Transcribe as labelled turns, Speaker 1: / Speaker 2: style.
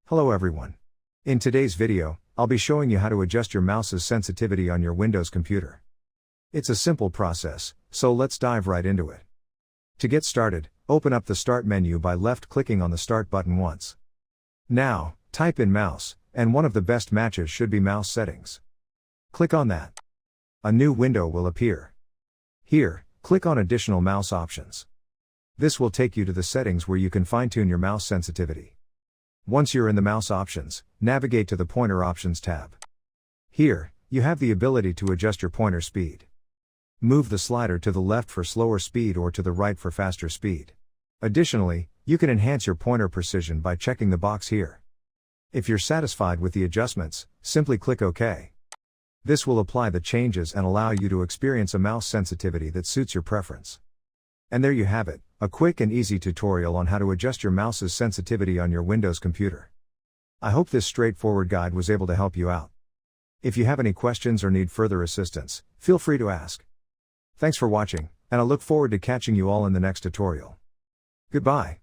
Speaker 1: Hello everyone. In today's video, I'll be showing you how to adjust your mouse's sensitivity on your Windows computer. It's a simple process, so let's dive right into it. To get started, open up the Start menu by left-clicking on the Start button once. Now, type in mouse, and one of the best matches should be mouse settings. Click on that. A new window will appear. Here, click on Additional Mouse Options. This will take you to the settings where you can fine-tune your mouse sensitivity. Once you're in the mouse options, navigate to the Pointer Options tab. Here, you have the ability to adjust your pointer speed. Move the slider to the left for slower speed or to the right for faster speed. Additionally, you can enhance your pointer precision by checking the box here. If you're satisfied with the adjustments, simply click OK. This will apply the changes and allow you to experience a mouse sensitivity that suits your preference. And there you have it, a quick and easy tutorial on how to adjust your mouse's sensitivity on your Windows computer. I hope this straightforward guide was able to help you out. If you have any questions or need further assistance, feel free to ask. Thanks for watching, and I look forward to catching you all in the next tutorial. Goodbye.